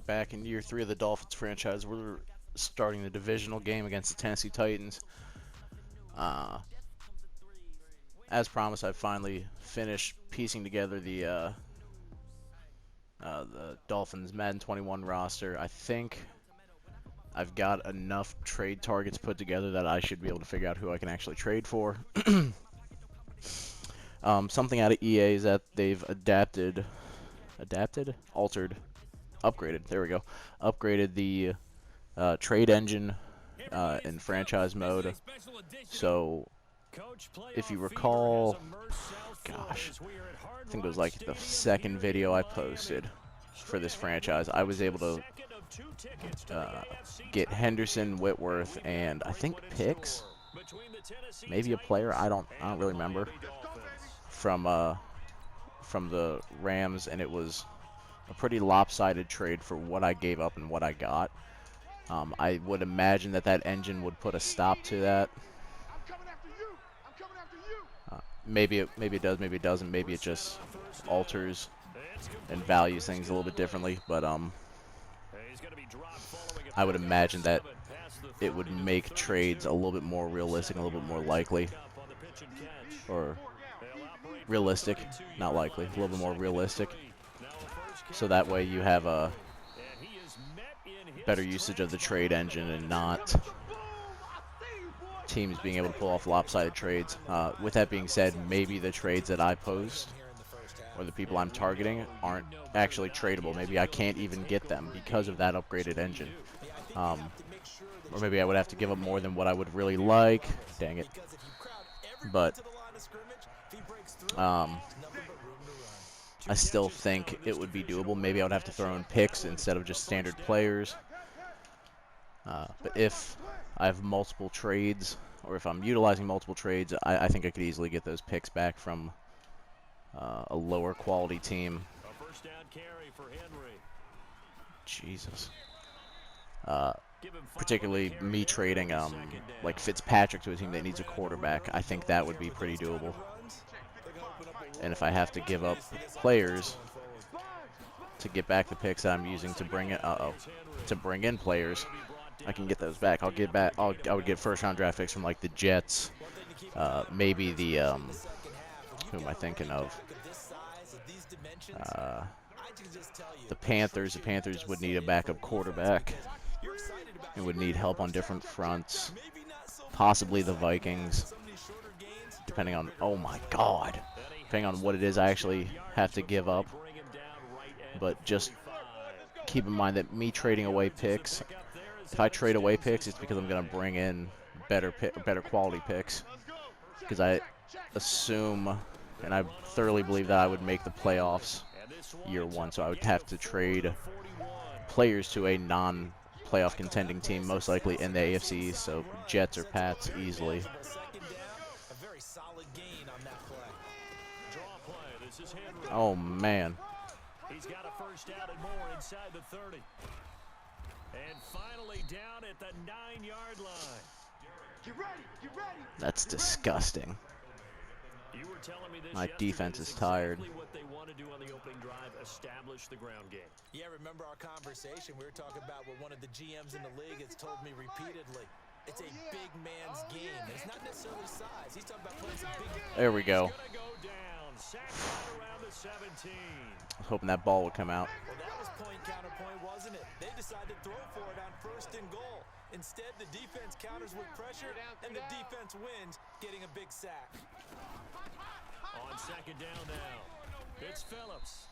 back in year 3 of the Dolphins franchise. We're starting the divisional game against the Tennessee Titans. As promised, I finally finished piecing together the Dolphins Madden 21 roster. I think I've got enough trade targets put together that I should be able to figure out who I can actually trade for. Something out of EA is that they've upgraded. There we go. Upgraded the trade engine in franchise mode. So, if you recall, gosh, I think it was like the second video I posted for this franchise, I was able to get Henderson, Whitworth, and I think picks, maybe a player, I don't really remember, from the Rams, and it was a pretty lopsided trade for what I gave up and what I got. I would imagine that engine would put a stop to that. Maybe it does, maybe it doesn't. Maybe it just alters and values things a little bit differently. But I would imagine that it would make trades a little bit more realistic, a little bit more likely, or realistic, not likely, a little bit more realistic. So that way you have a better usage of the trade engine and not teams being able to pull off lopsided trades. With that being said, maybe the trades that I post or the people I'm targeting aren't actually tradable. Maybe I can't even get them because of that upgraded engine. Or maybe I would have to give up more than what I would really like. Dang it. But I still think it would be doable. Maybe I would have to throw in picks instead of just standard players. But if I have multiple trades, or if I'm utilizing multiple trades, I think I could easily get those picks back from a lower quality team. Jesus. Particularly me trading like Fitzpatrick to a team that needs a quarterback. I think that would be pretty doable. And if I have to give up players to get back the picks that I'm using to bring in players, I can get those back. I would get first-round draft picks from like the Jets, maybe the who am I thinking of? The Panthers. The Panthers would need a backup quarterback. It would need help on different fronts. Possibly the Vikings, depending on, oh my God, depending on what it is I actually have to give up. But just keep in mind that me trading away picks, if I trade away picks, it's because I'm going to bring in better quality picks. Because I assume, and I thoroughly believe that I would make the playoffs year 1, so I would have to trade players to a non-playoff contending team, most likely in the AFC East, so Jets or Pats easily. Oh man. He's got a first down and more inside the 30. And finally down at the 9-yard line. Get ready, get ready. That's disgusting. You were telling me this My defense is tired. exactly what they want to do on the opening drive, establish the ground game. Yeah, remember our conversation? We were talking about what one of the GMs in the league has told me repeatedly. It's a big man's game. It's not necessarily size. He's talking about playing some big. There we go. He's gonna go down. Sacked right around the 17. I was hoping that ball would come out. Well, that was point counterpoint, wasn't it? They decided to throw for it on 1st and goal. Instead, the defense counters with pressure, and the defense wins, getting a big sack. On 2nd down now, it's Phillips.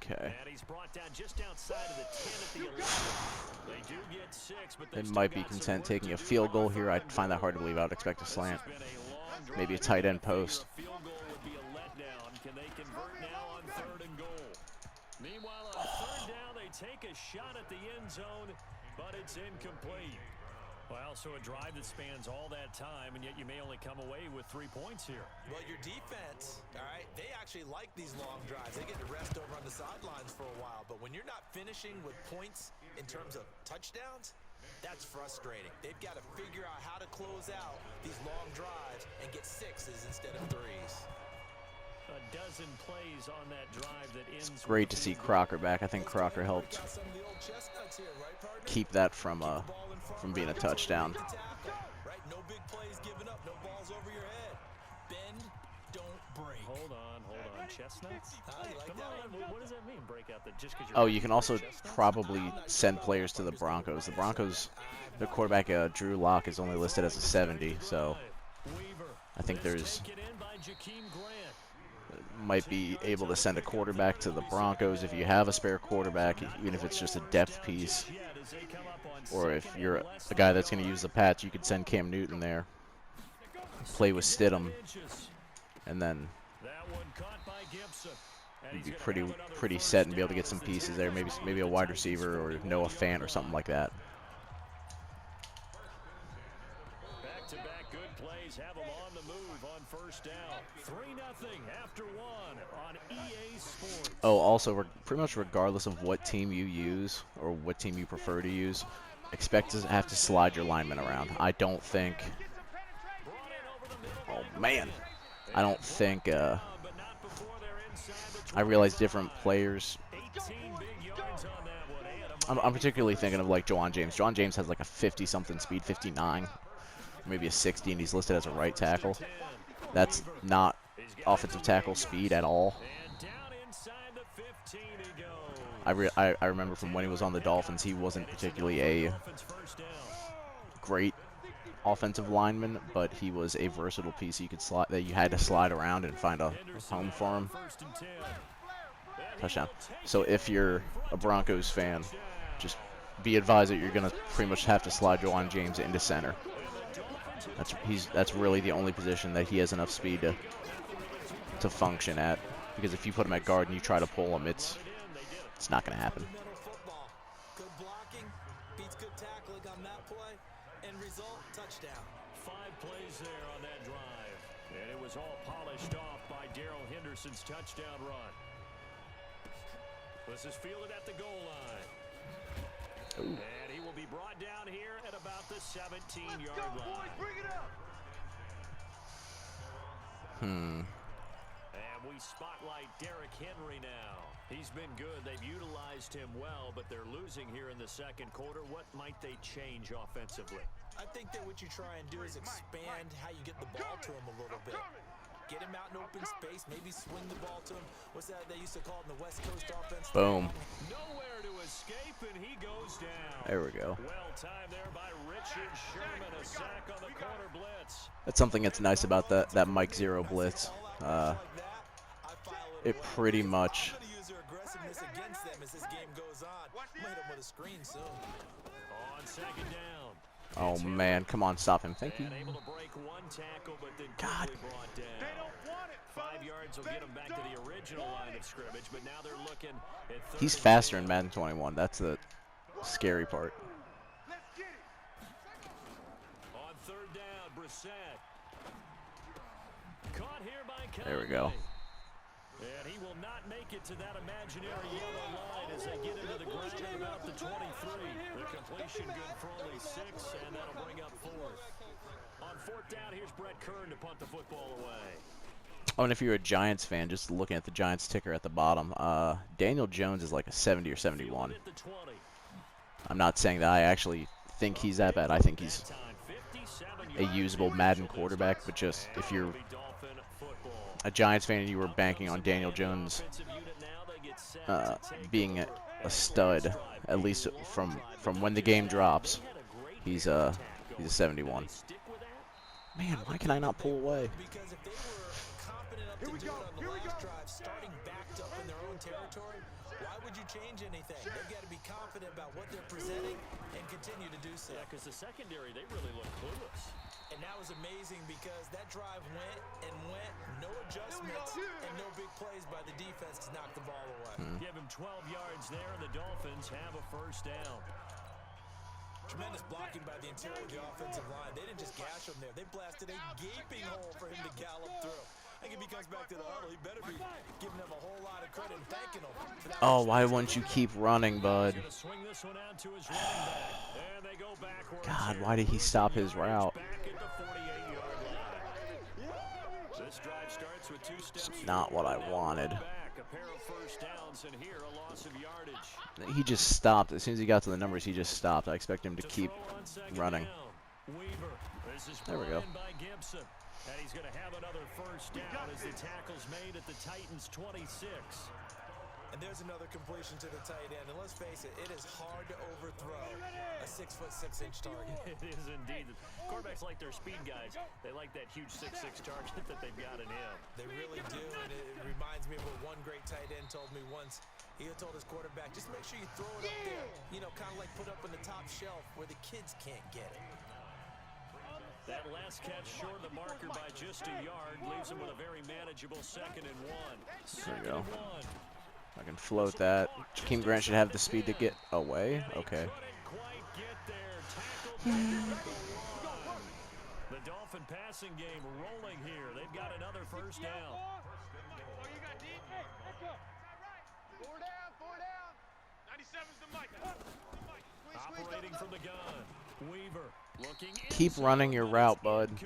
Okay. And he's brought down just outside of the 10 at the 11. They do get 6, but They might be content taking a field goal here. I find that hard to believe. I would expect a slant. Maybe a tight end post. Field goal would be a letdown. Can they convert now on 3rd and goal? Meanwhile, on 3rd down, they take a shot at the end zone, but it's incomplete. Well, so a drive that spans all that time, and yet you may only come away with 3 points here. Well, your defense, all right, they actually like these long drives. They get to rest over on the sidelines for a while. But when you're not finishing with points in terms of touchdowns, that's frustrating. They've got to figure out how to close out these long drives and get 6s instead of 3s. A dozen plays on that drive that ends It's great to see Crocker back. I think Crocker helped keep that from being a touchdown. Right? No big plays given up, no balls over your head. Bend, don't break. Hold on. Chestnuts? You like Come that? on. What does that mean, break out? Just because Oh, you can also probably send players to the Broncos. The Broncos, their quarterback Drew Lock is only listed as a 70, so I think there's might be able to send a quarterback to the Broncos if you have a spare quarterback, even if it's just a depth piece. Or if you're a guy that's going to use the patch, you could send Cam Newton there, play with Stidham, and then you'd be pretty set and be able to get some pieces there. Maybe a wide receiver or Noah Fant or something like that. Back-to-back good plays have them on the move on first down. 3-0 after one on EA Sports. Oh, also, pretty much regardless of what team you use or what team you prefer to use, expect to have to slide your linemen around. I don't think... Oh, man. I don't think... I realize different players... I'm particularly thinking of, like, Juwan James. Juwan James has, like, a 50-something speed, 59. Maybe a 60, and he's listed as a right tackle. That's not offensive tackle speed at all. I remember from when he was on the Dolphins, he wasn't particularly a great offensive lineman, but he was a versatile piece you could slide, that you had to slide around and find a home for him. Touchdown. So if you're a Broncos fan, just be advised that you're going to pretty much have to slide Juwan James into center. That's really the only position that he has enough speed to function at. Because if you put him at guard and you try to pull him, it's not going to happen. Good blocking beats good tackling on that play, and result touchdown. 5 plays there on that drive, and it was all polished off by Darrell Henderson's touchdown run. This is fielded at the goal line. Ooh. And he will be brought down here at about the 17-yard line. Bring it up. And we spotlight Derrick Henry now. He's been good. They've utilized him well, but they're losing here in the second quarter. What might they change offensively? I think that what you try and do is expand how you get the ball to him a little bit. Get him out in open space, maybe swing the ball to him. What's that they used to call it in the West Coast offense? Boom. Nowhere to escape, and he goes down. There we go. Well timed there by Richard Sherman, a sack on the corner blitz. That's something that's nice about that Mike Zero blitz. It pretty much... Oh, man. Come on, stop him. Thank you. God. 5 yards will get him back to the original line of scrimmage, but now they're looking at He's faster in Madden 21. That's the scary part. On third down, Brissett. Caught here by Conley. There we go. And he will not make it to that imaginary yellow line as they get into the ground at about the 23. The completion good for only 6, and that'll bring up 4th. On 4th down, here's Brett Kern to punt the football away. Oh, and if you're a Giants fan, just looking at the Giants ticker at the bottom, Daniel Jones is like a 70 or 71. I'm not saying that I actually think he's that bad. I think he's a usable Madden quarterback, but just if you're a Giants fan and you were banking on Daniel Jones being a stud, at least from when the game drops, he's a 71. Man, why can I not pull away? Because if they were confident enough to do it on the last drive, starting backed up in their own territory, why would you change anything? They've got to be confident about what they're presenting and continue to do so. Yeah, because the secondary, they really look clueless. And that was amazing because that drive went and went, no adjustments, and no big plays by the defense to knock the ball away. Give him 12 yards there, and the Dolphins have a first down. Tremendous blocking by the interior of the offensive line. They didn't just gash him there. They blasted a gaping hole for him to gallop through. I think if he comes back to the huddle, he better be giving them a whole lot of credit and thanking them for that. Oh, why wouldn't you keep running, bud? God, why did he stop his route? This drive starts with 2 steps. Not what I wanted. Back, a pair of first downs, and here a loss of yardage. He just stopped. As soon as he got to the numbers, he just stopped. I expect him to keep running. Weaver. This is There we go. by Gibson. And he's going to have another first down as the tackle's made at the Titans' 26. And there's another completion to the tight end. And let's face it, it is hard to overthrow a 6'6" target. It is indeed. Quarterbacks like their speed guys. They like that huge 6'6" target that they've got in him. They really do, and it reminds me of what one great tight end told me once. He had told his quarterback, just make sure you throw it up there. You know, kind of like put up on the top shelf where the kids can't get it. That last catch short of the marker by just a yard leaves him with a very manageable 2nd and 1. There we go. I can float that. Jakeem Grant should have the speed to get away. Okay. The Dolphin passing game rolling here. They've got another first down. Operating from the gun. Weaver looking. Keep running your route, bud. And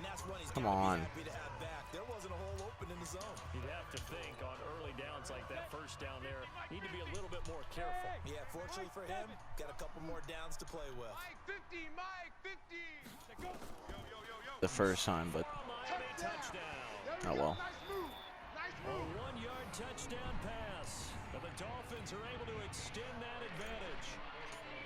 that's one he's Come gotta be on. happy to have back. There wasn't a hole open in the zone. You'd have to think on early downs like that first down there, need to be a little bit more careful. Yeah, fortunately for him, got a couple more downs to play with. The first time, but Touchdown. oh well. A 1-yard touchdown pass. And the Dolphins are able to extend that advantage.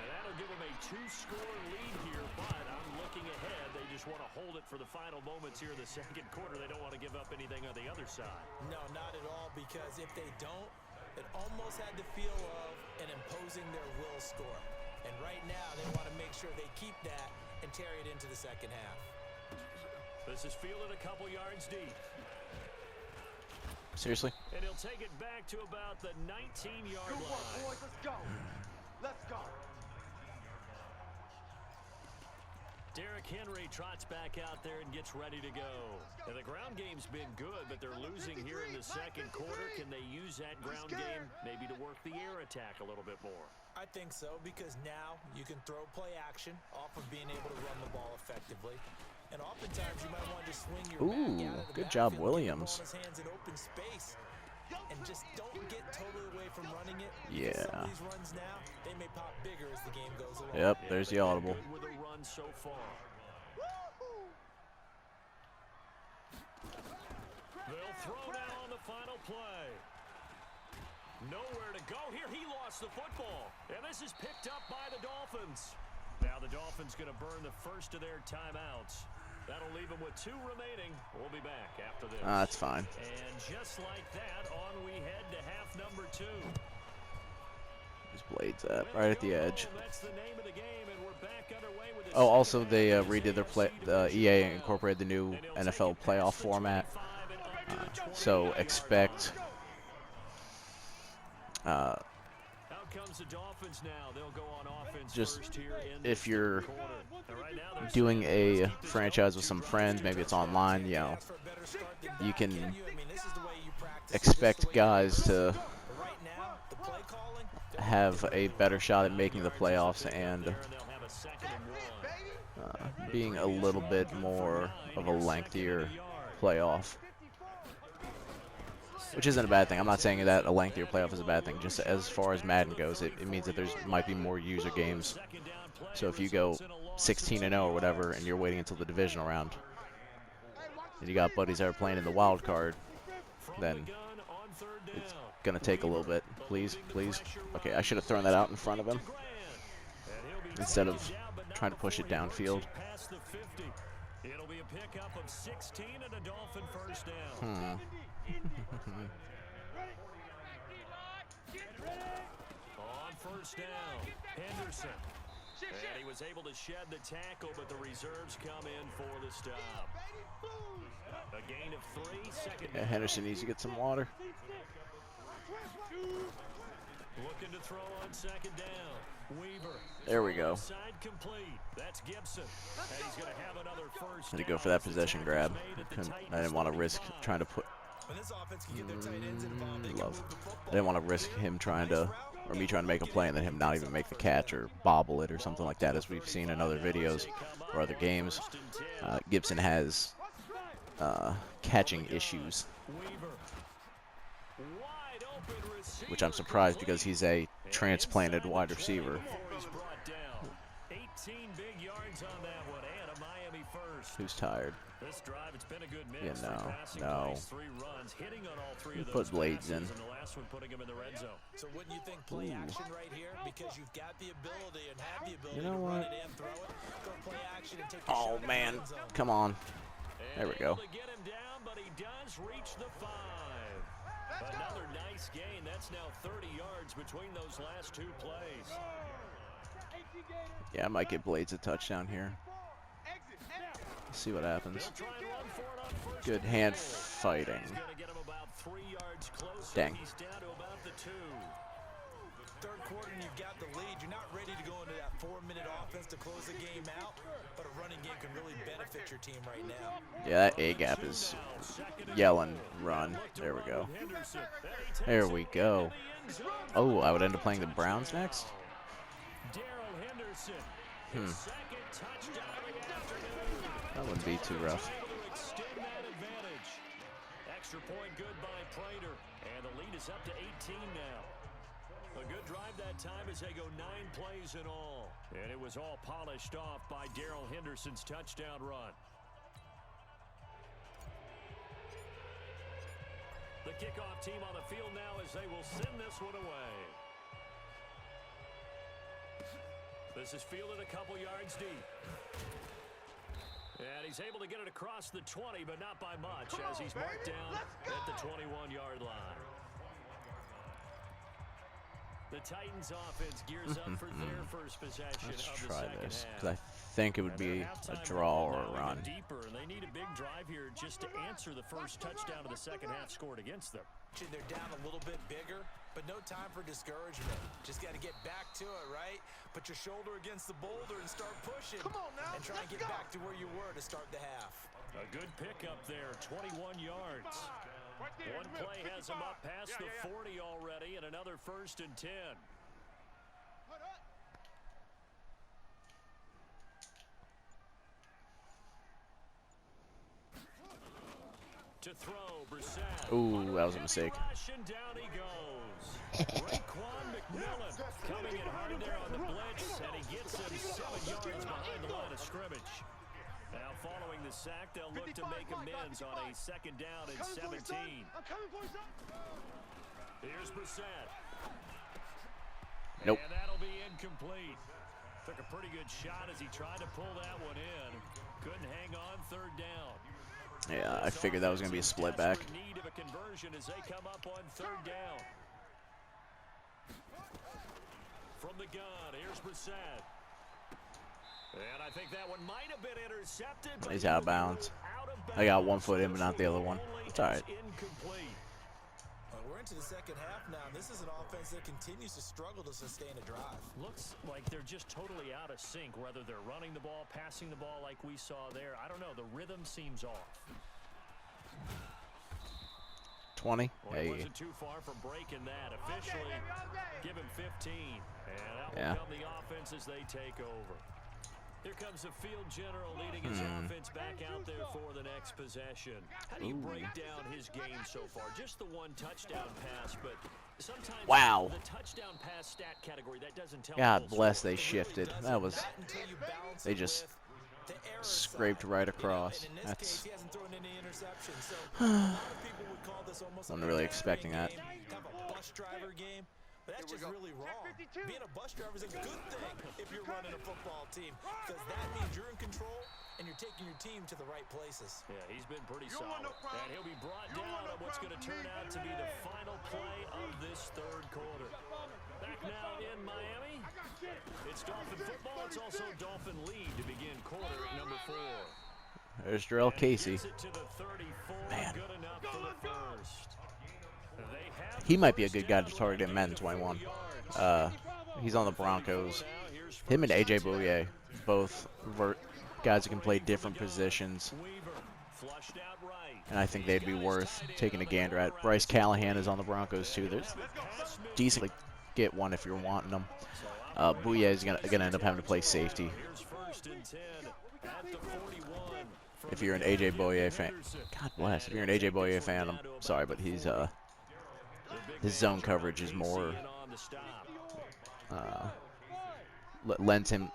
And that'll give them a 2-score lead here, but I'm looking ahead. They just want to hold it for the final moments here in the second quarter. They don't want to give up anything on the other side. No, not at all, because if they don't, it almost had the feel of an imposing their will score. And right now, they want to make sure they keep that and carry it into the second half. This is fielded a couple yards deep. Seriously? And he'll take it back to about the 19-yard line. Boys, let's go. Let's go. Derrick Henry trots back out there and gets ready to go. And the ground game's been good, but they're losing here in the second quarter. Can they use that ground game maybe to work the air attack a little bit more? I think so, because now you can throw play action off of being able to run the ball effectively. And oftentimes you might want to just swing your back out of the good job, backfield, get the ball Williams. in his hands in open space, and just don't get totally away from running it. Yeah. Some of these runs now, they may pop bigger as the game goes along. Yep, there's the audible. Good with a run so far. They'll throw now on the final play. Nowhere to go here. He lost the football. And this is picked up by the Dolphins. Now the Dolphins going to burn the first of their timeouts. That'll leave them with 2 remaining. We'll be back after this. That's fine. And just like that, on we head to half number 2. His blades at right at the edge. That's the name of the game, and we're back underway with the Oh, also they redid their play. EA incorporated the new NFL playoff format. So expect. Out comes the Dolphins now. They'll go on offense Just first here in if the you're quarter. And right now they're doing saying, a "Let's keep this franchise with offense some going." friends, maybe it's online, you know, Ask for a better start than you that, can you? I mean, this is the way you practice, expect just the way you guys rehearse. to But right now, the play calling, they're have a better shot at making the playoffs and There, and they'll have a 2nd and 1. being a little bit more of a lengthier playoff. Which isn't a bad thing. I'm not saying that a lengthier playoff is a bad thing. Just as far as Madden goes, it means that there's might be more user games. So if you go 16-0 or whatever, and you're waiting until the divisional round, and you got buddies that are playing in the wild card, then it's gonna take a little bit. Please, please. Okay, I should have thrown that out in front of him instead of trying to push it downfield. It'll be a pickup of 16 and a Dolphin first down. On first down, Henderson. And he was able to shed the tackle, but the reserves come in for the stop. A gain of 3, 2nd Yeah, Henderson needs to get some water. Looking to throw on 2nd down. Weaver. There we go. Side complete. That's Gibson. And he's going to have another first Had to go for that possession grab. I didn't want to risk trying to put. when this offense can get their tight ends involved, they can Love. move the football. I didn't want to risk him trying to, or me trying to make a play and then him not even make the catch or bobble it or something like that, as we've seen in other videos or other games. Gibson has catching issues, Weaver. Wide open receiver. which I'm surprised because he's a And transplanted inside wide the 20 receiver. before he's brought down. 18 big yards on that one, and a Miami first. Who's tired? This drive, it's been a good mix. Yeah, Three passing no. plays, 3 runs, hitting on all 3 of Put those Blades passes, in. and the last one putting him in the red zone. So wouldn't you think play action right here? Because you've got the ability and have the ability You know to run what? it in, throw it, go play action and take your Oh shot man, in the end zone. come on. There we go. Able to get him down, but he does reach the 5. Another nice gain. That's now 30 yards between those last 2 plays. Yeah, I might get Blades a touchdown here. See what happens. They'll try and run for it on first Good and hand 10. fighting. He's going to get him about 3 yards closer. Dang. He's down to about the 2. Third quarter and you've got the lead. You're not ready to go into that 4-minute offense to close the game out, but a running game can really benefit your team right now. Yeah, that A gap is yelling run. There we go. There we go. Oh, I would end up playing the Browns next? Darrell Henderson. Hmm. His second touchdown of the afternoon. That wouldn't be too rough. Able to extend that advantage. Extra point good by Prater, and the lead is up to 18 now. A good drive that time as they go 9 plays in all. And it was all polished off by Darrell Henderson's touchdown run. The kickoff team on the field now as they will send this one away. This is fielded a couple yards deep. And he's able to get it across the 20, but not by much as he's marked down at the 21-yard line. The Titans offense gears up for their first possession Let's of the try second this, half. because I think it would be a draw or a run. Deeper, and they need a big drive here just to answer the first touchdown of the second half scored against them. They're down a little bit bigger, but no time for discouragement. Just got to get back to it, right? Put your shoulder against the boulder and start pushing. Come on now, and try and get back to where you were to start the half. A good pickup there, 21 yards. One play has him up past the 40 already, and another 1st and 10. To throw, Brissett. Ooh, that was a mistake. And down he goes. Raekwon McMillan coming in hard there on the blitz, and he gets him 7 yards behind the line of scrimmage. Now following the sack, they'll look to make amends on a 2nd down and 17. Here's Brissett. Nope. And that'll be incomplete. Took a pretty good shot as he tried to pull that one in. Couldn't hang on 3rd down. Yeah, I figured that was going to be a split back. Need of a conversion as they come up on 3rd down. From the gun, here's Brissett. And I think that one might have been intercepted. He's out of bounds. I got one foot in, but not the other one. It's all right. Incomplete. We're into the second half now. This is an offense that continues to struggle to sustain a drive. Looks like they're just totally out of sync, whether they're running the ball, passing the ball like we saw there. I don't know. The rhythm seems off. 20. Well, Hey. he wasn't too far from breaking that. Officially, give him 15. And that will Yeah. come the offense as they take over. Here comes the field general leading his offense back out there for the next possession. How do you break down his game so far? Just the 1 touchdown pass, but sometimes Wow. the touchdown pass stat category, that doesn't tell God the whole bless, story. they shifted. That was, they just scraped right across. And in this That's, case, he hasn't thrown any interceptions. So a lot of people would call this almost wasn't like really a expecting that. game, kind of a bus driver game. But that's just really wrong. Being a bus driver is a good thing if you're running a football team, because that means you're in control and you're taking your team to the right places. Yeah, he's been pretty solid. And he'll be brought down on what's going to turn out to be the final play of this 3rd quarter. Back now in Miami, it's Dolphin football. It's also Dolphin lead to begin quarter number 4. there's Jarrell Casey. Gets it to the 34, Man. good enough for the first. They have He might be a good guy to target in Madden 21. He's on the Broncos. Him and AJ Bouye, both guys who can play different positions. Weaver flushed out right. And I think they'd be worth taking a gander at. Bryce Callahan is on the Broncos too. There's decently get one if you're wanting them. Bouye is gonna end up having to play safety. Here's 1st and 10 at the 41. If you're an AJ Boye fan, God bless. If you're an AJ Boye fan, I'm sorry, but he's his zone coverage is more lends him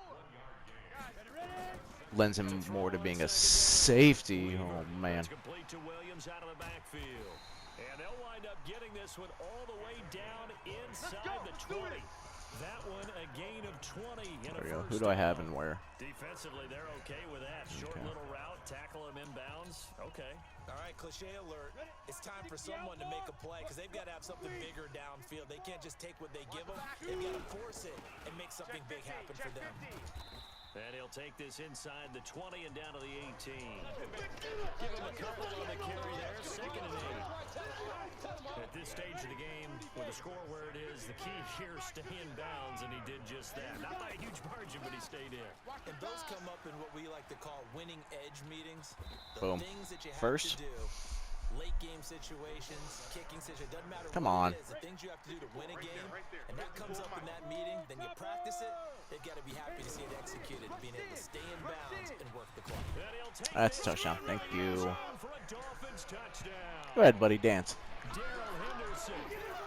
more to being a safety. Oh man. Complete to Williams out of the backfield. And they'll wind up getting this one all the way down inside the 20. That one a gain of 20. There we go. Who do I have and where? Defensively, they're okay with that. Short little route, tackle him inbounds. Okay. All right, cliche alert. It's time for someone to make a play because they've got to have something bigger downfield. They can't just take what they give them. They've got to force it and make something big happen for them. And he'll take this inside the 20 and down to the 18. Give him a couple on the carry there. Second and 8. At this stage of the game, with the score where it is, the key here, stay in bounds, and he did just that. Not by a huge margin, but he stayed in. And those come up in what we like to call winning edge meetings. The Boom. things that you have First. to do. Late game situations, kicking situations, doesn't matter Come what on. it is, the things you have to do to win a game, and that comes up in that meeting, then you practice it, they've got to be happy to see it executed, being able to stay in bounds and work the clock. That's a touchdown. Thank you. For a Dolphins touchdown. Go ahead, buddy. Dance. Darrell Henderson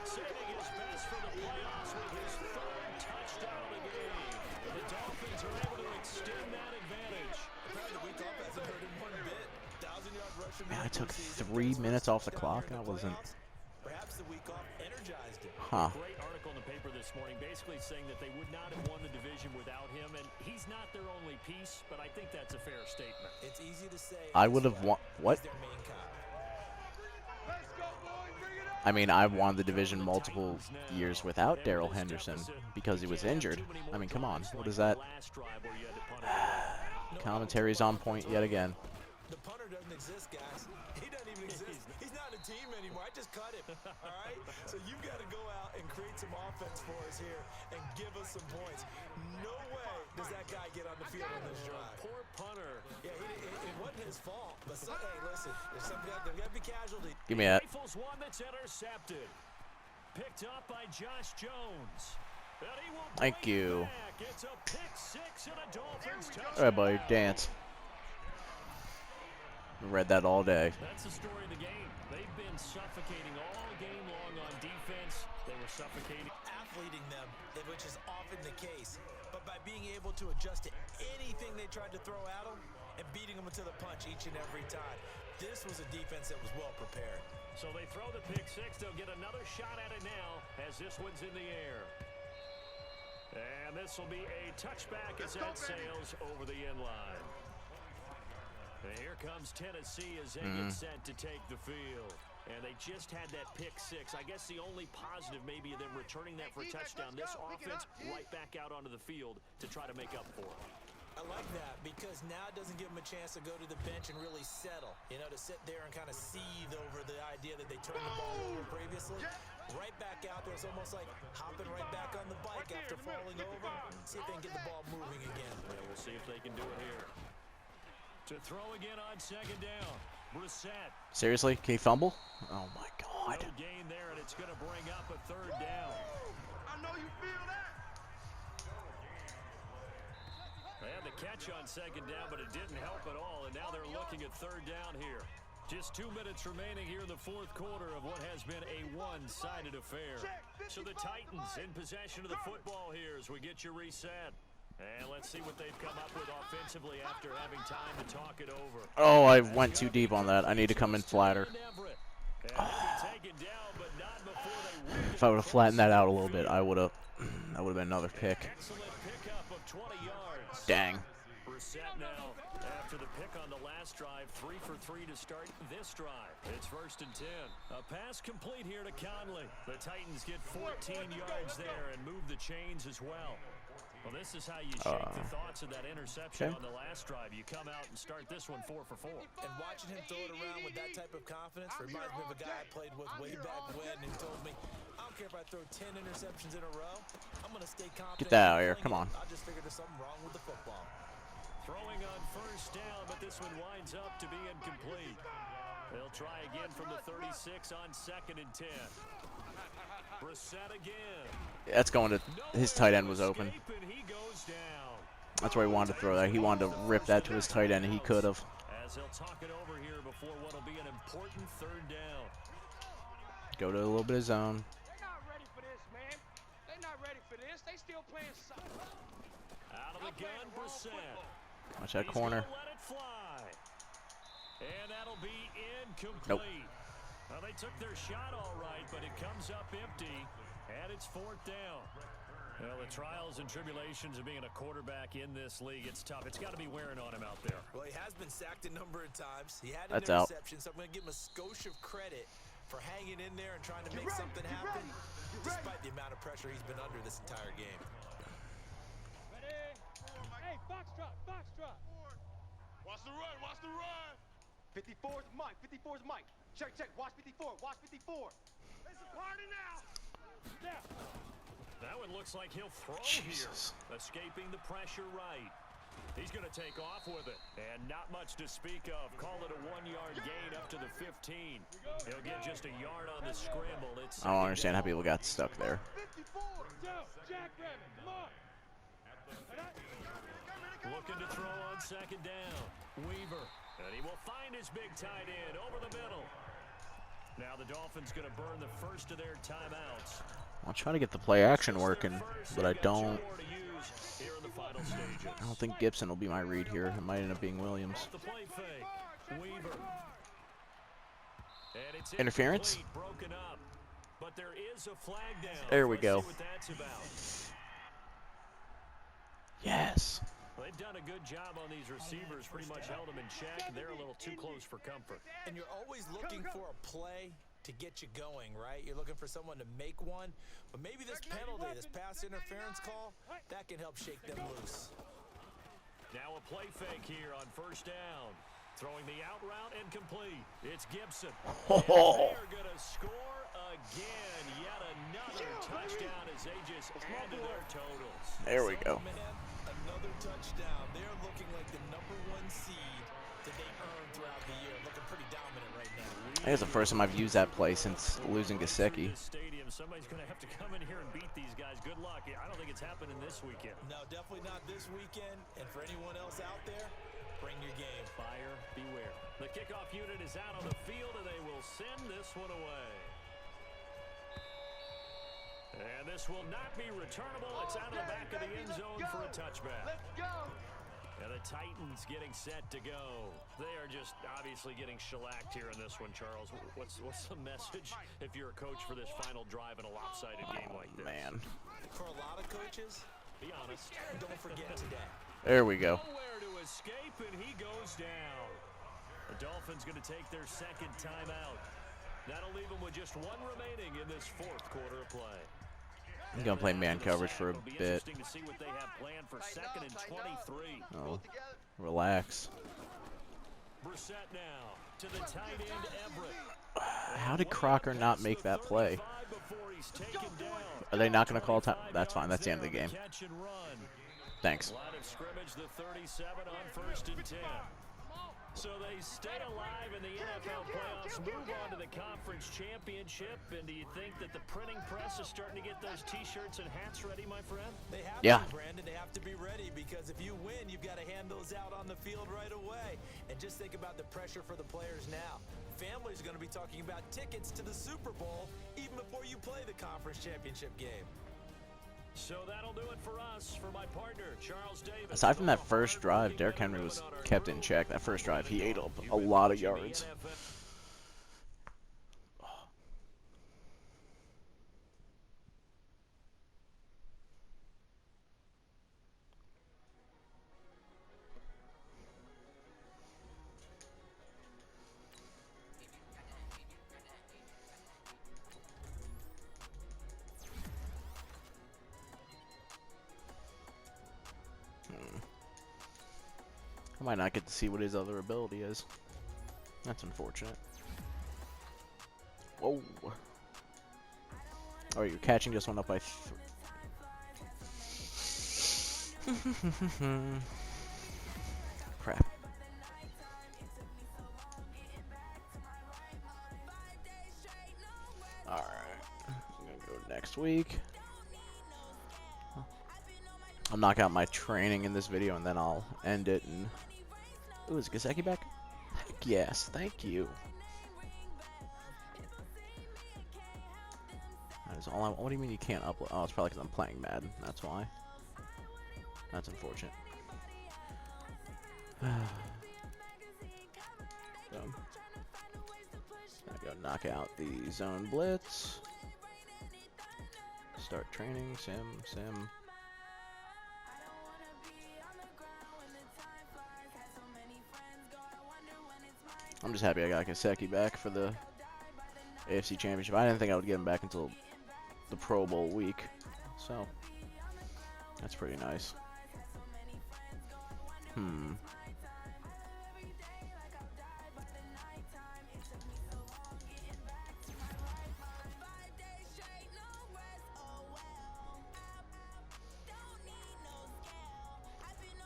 saving his best for the playoffs with his third touchdown of the game. The Dolphins are able to extend that advantage. Apparently the week off hasn't hurt him one bit. 1,000-yard rusher. Man, I took 3 minutes off the clock. I wasn't. Perhaps the week off energized him. Huh. Great article in the paper this morning basically saying that they would not have won the division without him, and he's not their only piece, but I think that's a fair statement. It's easy to say. I would have won. What? He's their main cop. I mean, I've won the division multiple years without Darrell Henderson because he was injured. I mean, come on. What is that? Commentary's on point yet again. The punter doesn't exist, guys. He doesn't even exist. He's not a team anymore. I just cut him. All right? So you've got to go out and create some offense for us here and give us some points. No way does that guy get on the field on this drive. Poor punter. Yeah, it wasn't his fault. But hey, listen, there's got to be casualties. Give me that. Rifles one that's intercepted. Picked up by Josh Jones. And he will Thank bring it you. back. It's a pick six and a Dolphins touchdown. All right, buddy. Dance. Read that all day. That's the story of the game. They've been suffocating all game long on defense. They were suffocating. Athleting them, which is often the case. But by being able to adjust to anything they tried to throw at them and beating them to the punch each and every time, this was a defense that was well prepared. So they throw the pick six. They'll get another shot at it now as this one's in the air. And this will be a touchback as that sails over the end line. And here comes Tennessee as they get set to take the field. And they just had that pick six. I guess the only positive maybe of them returning that for a touchdown. This offense right back out onto the field to try to make up for it. I like that because now it doesn't give them a chance to go to the bench and really settle. You know, to sit there and kind of seethe over the idea that they turned the ball over previously. Right back out there. It's almost like hopping right back on the bike after falling over. See if they can get the ball moving again. Yeah, we'll see if they can do it here. To throw again on second down. Brissett. Seriously? Can he fumble? Oh, my God. No gain there, and it's going to bring up a third down. I know you feel that. They had the catch on second down, but it didn't help at all, and now they're looking at third down here. Just 2 minutes remaining here in the fourth quarter of what has been a one-sided affair. So the Titans in possession of the football here as we get you reset. And let's see what they've come up with offensively after having time to talk it over. Oh, I went too deep on that. I need to come in flatter. If I would have flattened that out a little bit, that would have been another pick. Dang. Brissett now after the pick on the last drive, 3 for 3 to start this drive. It's 1st and 10. A pass complete here to Conley. The Titans get 14 yards there and move the chains as well. Well, this is how you shake the thoughts of that interception on the last drive. You come out and start this one 4 for 4. And watching him throw it around with that type of confidence reminds me of a guy I played with way back when who told me, I don't care if I throw 10 interceptions in a row, I'm going to stay confident. Get that out of here. Come on. I just figured there's something wrong with the football. Throwing on first down, but this one winds up to be incomplete. They'll try again from the 36 on 2nd and 10. Brissett again. That's going to his tight end was open. He goes down. That's where he wanted to throw that. He wanted to rip that to his tight end, and he could have. as they'll talk it over here before what will be an important third down. Go to a little bit of zone. They're not ready for this, man. They're not ready for this. They still playing soccer. Out of the gun, Brissett. Watch that corner. Let it fly. And that'll be incomplete. Nope. Well, they took their shot all right, but it comes up empty, and it's fourth down. Well, the trials and tribulations of being a quarterback in this league, it's tough. It's got to be wearing on him out there. Well, he has been sacked a number of times. He had an That's out. interception, so I'm going to give him a skosh of credit for hanging in there and trying to make something happen, despite the amount of pressure he's been under this entire game. Ready? Hey, foxtrot, foxtrot. Watch the run, watch the run. 54's Mike, 54's Mike. Check, check, watch 54, watch 54. It's a party now. Step. That one looks like he'll throw Jesus. here. Escaping the pressure right. He's going to take off with it. And not much to speak of. Call it a 1-yard gain up to the 15. He'll get just a yard on the scramble. It's I don't understand how people got stuck there. 54. Joe, jackrabbit, come on. looking to throw on second down. Weaver. And he will find his big tight end over the middle. Now the Dolphins going to burn the first of their timeouts. I'll try to get the play action working, but I don't think Gibson will be my read here. It might end up being Williams. The play fake. Weaver. And it's Interference? Broken up. But there is a flag down. There we Let's go. see what that's about. Yes. Well, they've done a good job on these receivers, pretty much held them in check. They're a little too close for comfort. And you're always looking for a play to get you going, right? You're looking for someone to make one. But maybe this penalty, this pass interference call, that can help shake them loose. Now a play fake here on first down. Throwing the out route and complete. It's Gibson. And they're going to score again. Yet another touchdown as they just add to their totals. There we go. Another touchdown. They're looking like the #1 seed that they earned throughout the year. Looking pretty dominant right now. I think it's the first time I've used that play since losing Gesicki. Somebody's going to have to come in here and beat these guys. Good luck. I don't think it's happening this weekend. No, definitely not this weekend. And for anyone else out there, bring your game. Buyer beware. The kickoff unit is out on the field, and they will send this one away. And this will not be returnable. It's out of the back of the end zone for a touchback. Let's go. And the Titans getting set to go. They are just obviously getting shellacked here in this one, Charles. What's the message if you're a coach for this final drive in a lopsided game like this? Man. For a lot of coaches, Be honest. don't forget today. There we go. Nowhere to escape, and he goes down. The Dolphins going to take their second timeout. That'll leave them with just one remaining in this fourth quarter of play. I'm going to play man coverage for a It'll be bit. interesting to see what they have planned for second and 23. Oh, relax. Brissett now to the tight end Everett. How did Crocker not make that play? Are they not going to call time? That's fine. That's the end of the game. Catch and run. Thanks. Line of scrimmage, the 37 on first and 10. So they stay alive in the NFL playoffs, move on to the conference championship. And do you think that the printing press is starting to get those T-shirts and hats ready, my friend? They have Yeah. to, Brandon. They have to be ready because if you win, you've got to hand those out on the field right away. And just think about the pressure for the players now. Families are going to be talking about tickets to the Super Bowl even before you play the conference championship game. So that'll do it for us. For my partner, Charles Davis. Aside from that first drive, Derrick Henry was kept in check. That first drive, he ate up a lot of yards. I might not get to see what his other ability is. That's unfortunate. Whoa. Oh, you're catching just one up by crap. Alright. I'm gonna go next week. I'll knock out my training in this video and then I'll end it. And ooh, is Gesicki back? Yes, thank you. That is all what do you mean you can't upload? Oh, it's probably because I'm playing Madden. That's why. That's unfortunate. So, I go knock out the zone blitz. Start training. Sim. I'm just happy I got Gesicki back for the AFC Championship. I didn't think I would get him back until the Pro Bowl week. So, that's pretty nice.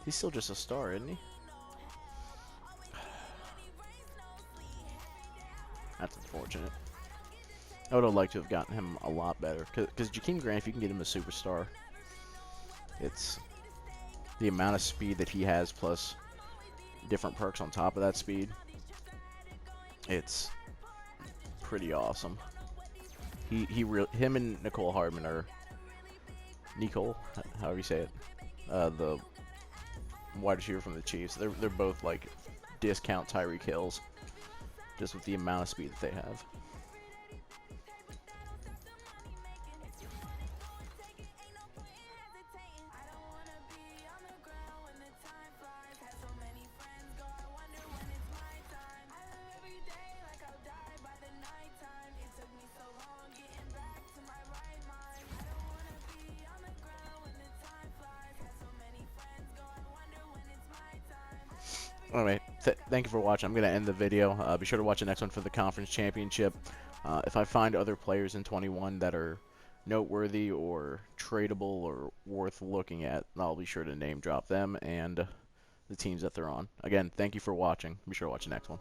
He's still just a star, isn't he? That's unfortunate. I would have liked to have gotten him a lot better. Because Jakeem Grant, if you can get him a superstar, it's the amount of speed that he has plus different perks on top of that speed. It's pretty awesome. Him and Nicole Hardman are Nicole, however you say it, the wide receiver from the Chiefs. They're both like discount Tyreek Hills, just with the amount of speed that they have. Alright, thank you for watching. I'm going to end the video. Be sure to watch the next one for the conference championship. If I find other players in 21 that are noteworthy or tradable or worth looking at, I'll be sure to name drop them and the teams that they're on. Again, thank you for watching. Be sure to watch the next one.